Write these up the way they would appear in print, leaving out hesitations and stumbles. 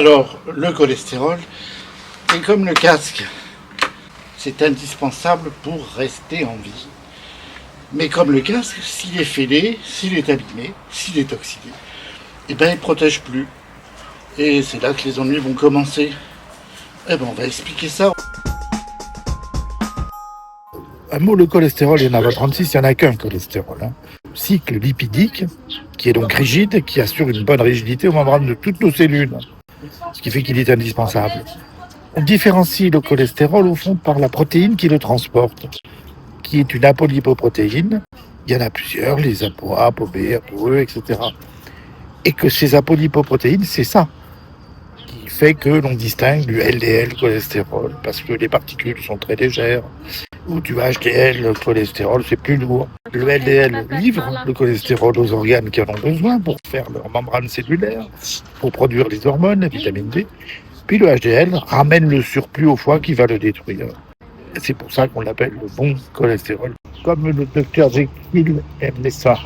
Alors, le cholestérol est comme le casque. C'est indispensable pour rester en vie. Mais comme le casque, s'il est fêlé, s'il est abîmé, s'il est oxydé, eh ben il ne protège plus. Et c'est là que les ennuis vont commencer. Eh ben on va expliquer ça. Un mot, le cholestérol, il y en a 36, il n'y en a qu'un cholestérol. Cycle lipidique, qui est donc rigide, qui assure une bonne rigidité aux membranes de toutes nos cellules, ce qui fait qu'il est indispensable. On différencie le cholestérol au fond par la protéine qui le transporte, qui est une apolipoprotéine. Il y en a plusieurs, les ApoA, ApoB, ApoE, etc. Et que ces apolipoprotéines, c'est ça qui fait que l'on distingue du LDL cholestérol, parce que les particules sont très légères, ou du HDL, le cholestérol, c'est plus lourd. Le LDL livre le cholestérol aux organes qui en ont besoin pour faire leur membrane cellulaire, pour produire les hormones, la vitamine D. Puis le HDL ramène le surplus au foie qui va le détruire. C'est pour ça qu'on l'appelle le bon cholestérol, comme le docteur Jekyll aimait ça.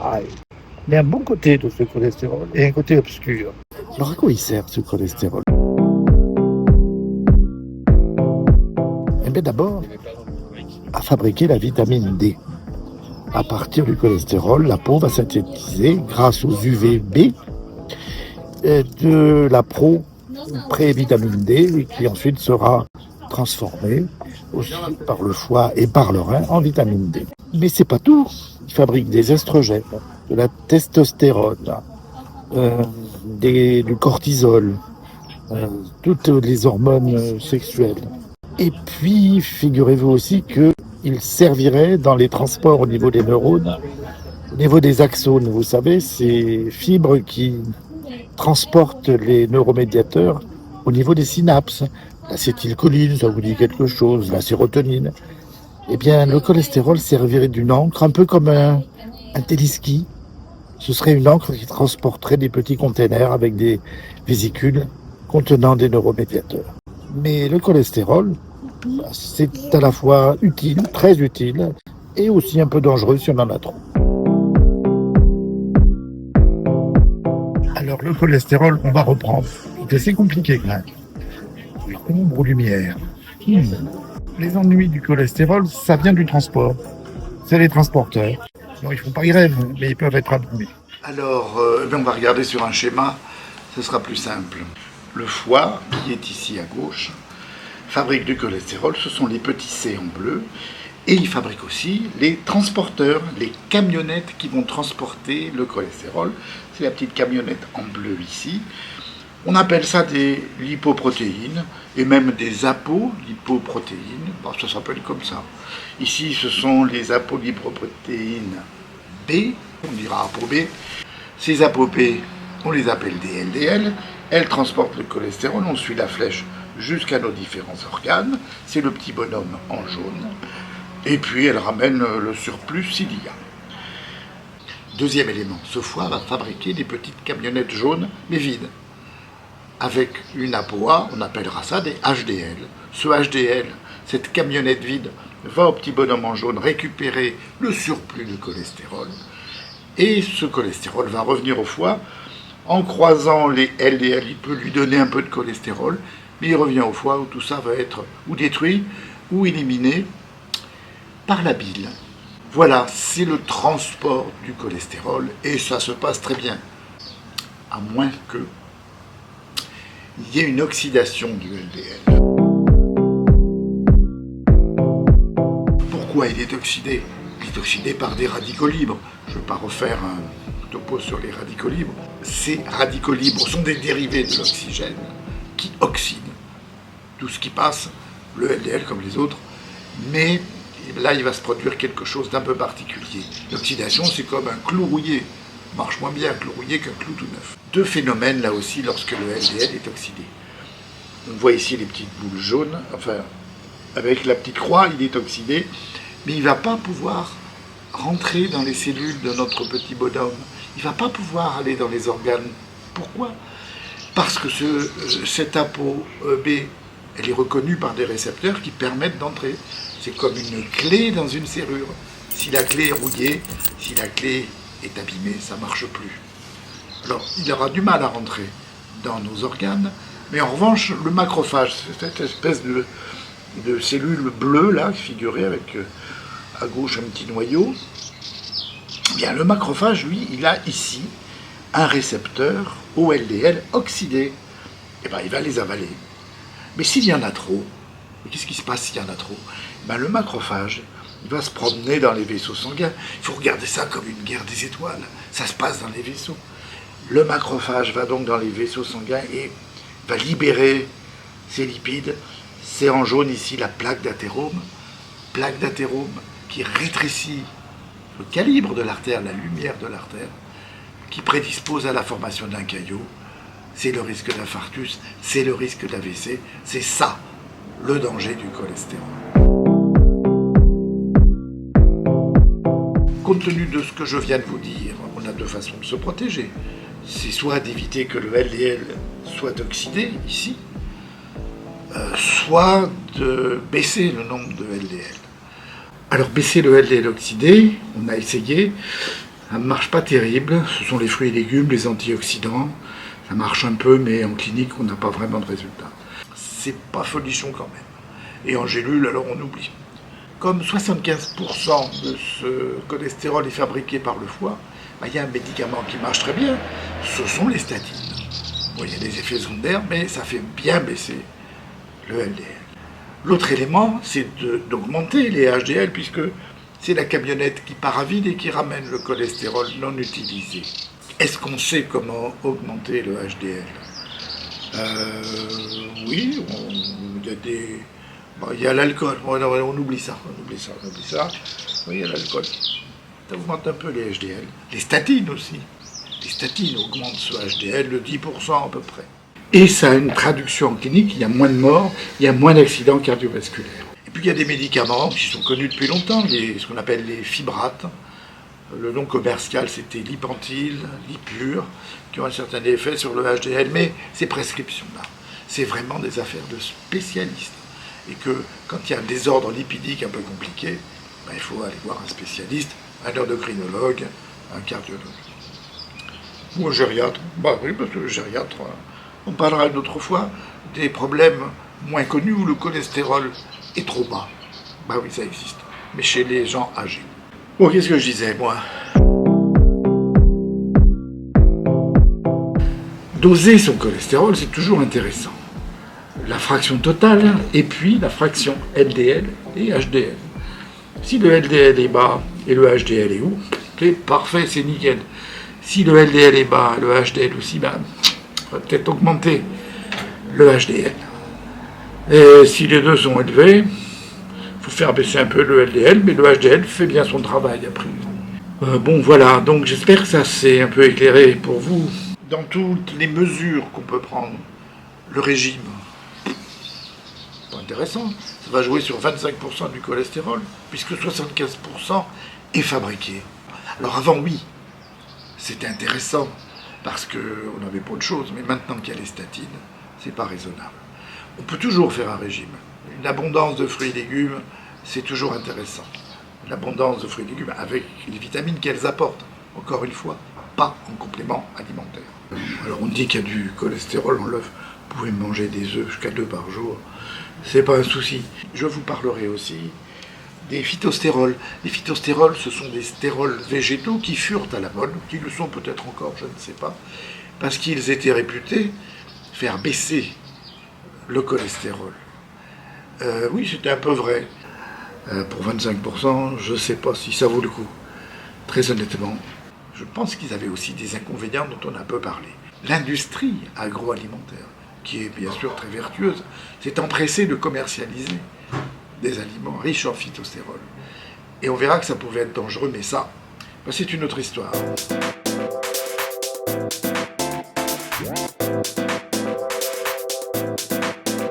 Il y a un bon côté de ce cholestérol et un côté obscur. Alors à quoi il sert ce cholestérol? Eh bien d'abord, à fabriquer la vitamine D. À partir du cholestérol, la peau va synthétiser, grâce aux UVB, de la pré-vitamine D, qui ensuite sera transformée aussi par le foie et par le rein en vitamine D. Mais c'est pas tout. Il fabrique des estrogènes, de la testostérone, du cortisol, toutes les hormones sexuelles. Et puis, figurez-vous aussi qu'il servirait dans les transports au niveau des neurones, au niveau des axones. Vous savez, ces fibres qui transportent les neuromédiateurs au niveau des synapses. L'acétylcholine, ça vous dit quelque chose, la sérotonine. Eh bien, le cholestérol servirait d'une encre, un peu comme un téléski. Ce serait une encre qui transporterait des petits containers avec des vésicules contenant des neuromédiateurs. Mais le cholestérol, c'est à la fois utile, très utile, et aussi un peu dangereux si on en a trop. Alors le cholestérol, on va reprendre. C'est assez compliqué quand même. Ombre ou lumière. Les ennuis du cholestérol, ça vient du transport. C'est les transporteurs. Non, ils font pas grève, mais ils peuvent être abîmés. Alors, on va regarder sur un schéma, ce sera plus simple. Le foie, qui est ici à gauche, fabrique du cholestérol, ce sont les petits C en bleu, et il fabrique aussi les transporteurs, les camionnettes qui vont transporter le cholestérol. C'est la petite camionnette en bleu ici. On appelle ça des lipoprotéines, et même des apolipoprotéines, ça s'appelle comme ça. Ici, ce sont les apolipoprotéines B, on dira ApoB. Ces ApoB, on les appelle des LDL, elles transportent le cholestérol, on suit la flèche jusqu'à nos différents organes, c'est le petit bonhomme en jaune, et puis elles ramènent le surplus s'il y a. Deuxième élément, ce foie va fabriquer des petites camionnettes jaunes, mais vides. Avec une ApoA, on appellera ça des HDL. Ce HDL, cette camionnette vide, va au petit bonhomme en jaune récupérer le surplus de cholestérol. Et ce cholestérol va revenir au foie. En croisant les LDL, il peut lui donner un peu de cholestérol, mais il revient au foie où tout ça va être ou détruit ou éliminé par la bile. Voilà, c'est le transport du cholestérol et ça se passe très bien. À moins que il y ait une oxydation du LDL. Pourquoi il est oxydé? Il est oxydé par des radicaux libres. Je ne vais pas refaire un topo sur les radicaux libres. Ces radicaux libres sont des dérivés de l'oxygène qui oxydent tout ce qui passe, le LDL comme les autres, mais là il va se produire quelque chose d'un peu particulier. L'oxydation, c'est comme un clou rouillé. Marche moins bien un clou rouillé qu'un clou tout neuf. Deux phénomènes là aussi lorsque le LDL est oxydé. On voit ici les petites boules jaunes, enfin avec la petite croix il est oxydé, mais il ne va pas pouvoir rentrer dans les cellules de notre petit bonhomme. Il ne va pas pouvoir aller dans les organes. Pourquoi? Parce que cette ApoB, elle est reconnue par des récepteurs qui permettent d'entrer. C'est comme une clé dans une serrure. Si la clé est rouillée, si la clé est abîmé, ça ne marche plus. Alors, il aura du mal à rentrer dans nos organes Mais en revanche, le macrophage, c'est cette espèce de cellule bleue là, figurée avec à gauche un petit noyau, eh bien le macrophage, lui, il a ici un récepteur OLDL oxydé. Et bien il va les avaler. Mais s'il y en a trop, qu'est-ce qui se passe s'il y en a trop? Ben, le macrophage, il va se promener dans les vaisseaux sanguins. Il faut regarder ça comme une guerre des étoiles. Ça se passe dans les vaisseaux. Le macrophage va donc dans les vaisseaux sanguins et va libérer ces lipides. C'est en jaune ici la plaque d'athérome. Plaque d'athérome qui rétrécit le calibre de l'artère, la lumière de l'artère, qui prédispose à la formation d'un caillot. C'est le risque d'infarctus, c'est le risque d'AVC, c'est ça le danger du cholestérol. Compte tenu de ce que je viens de vous dire, on a deux façons de se protéger. C'est soit d'éviter que le LDL soit oxydé, ici, soit de baisser le nombre de LDL. Alors baisser le LDL oxydé, on a essayé, ça ne marche pas terrible, ce sont les fruits et légumes, les antioxydants, ça marche un peu, mais en clinique, on n'a pas vraiment de résultat. C'est pas folichon quand même. Et en gélule, alors on oublie. Comme 75% de ce cholestérol est fabriqué par le foie, il y a un médicament qui marche très bien, ce sont les statines. Bon, il y a des effets secondaires, mais ça fait bien baisser le LDL. L'autre élément, c'est d'augmenter les HDL, puisque c'est la camionnette qui part à vide et qui ramène le cholestérol non utilisé. Est-ce qu'on sait comment augmenter le HDL? Oui, il y a des... Bon, il y a l'alcool, on oublie ça. Oui, il y a l'alcool. Ça augmente un peu les HDL. Les statines aussi. Les statines augmentent ce HDL de 10% à peu près. Et ça a une traduction en clinique, il y a moins de morts, il y a moins d'accidents cardiovasculaires. Et puis il y a des médicaments qui sont connus depuis longtemps, ce qu'on appelle les fibrates. Le nom commercial, c'était Lipentil, Lipure, qui ont un certain effet sur le HDL, mais ces prescriptions-là, c'est vraiment des affaires de spécialistes. Et que quand il y a un désordre lipidique un peu compliqué, il faut aller voir un spécialiste, un endocrinologue, un cardiologue. Ou un gériatre. Oui, parce que le gériatre, on parlera une autre fois des problèmes moins connus où le cholestérol est trop bas. Oui, ça existe, mais chez les gens âgés. Bon, qu'est-ce que je disais, moi? Doser son cholestérol, c'est toujours intéressant. La fraction totale et puis la fraction LDL et HDL. Si le LDL est bas et le HDL est haut, c'est parfait, c'est nickel. Si le LDL est bas, le HDL aussi, on va peut-être augmenter le HDL. Et si les deux sont élevés, il faut faire baisser un peu le LDL, mais le HDL fait bien son travail après. Bon voilà, donc j'espère que ça s'est un peu éclairé pour vous. Dans toutes les mesures qu'on peut prendre, le régime, pas intéressant, ça va jouer sur 25% du cholestérol, puisque 75% est fabriqué. Alors avant, oui, c'était intéressant, parce qu'on n'avait pas de choses, mais maintenant qu'il y a les statines, c'est pas raisonnable. On peut toujours faire un régime. Une abondance de fruits et légumes, c'est toujours intéressant. L'abondance de fruits et légumes avec les vitamines qu'elles apportent, encore une fois, pas en complément alimentaire. Alors on dit qu'il y a du cholestérol dans l'œuf, vous pouvez manger des œufs jusqu'à 2 par jour, c'est pas un souci. Je vous parlerai aussi des phytostérols. Les phytostérols, ce sont des stérols végétaux qui furent à la mode, qui le sont peut-être encore, je ne sais pas, parce qu'ils étaient réputés faire baisser le cholestérol. Oui, c'était un peu vrai. Pour 25%, je ne sais pas si ça vaut le coup. Très honnêtement, je pense qu'ils avaient aussi des inconvénients dont on a peu parlé. L'industrie agroalimentaire, qui est bien sûr très vertueuse, s'est empressée de commercialiser des aliments riches en phytostérols. Et on verra que ça pouvait être dangereux, mais ça, c'est une autre histoire.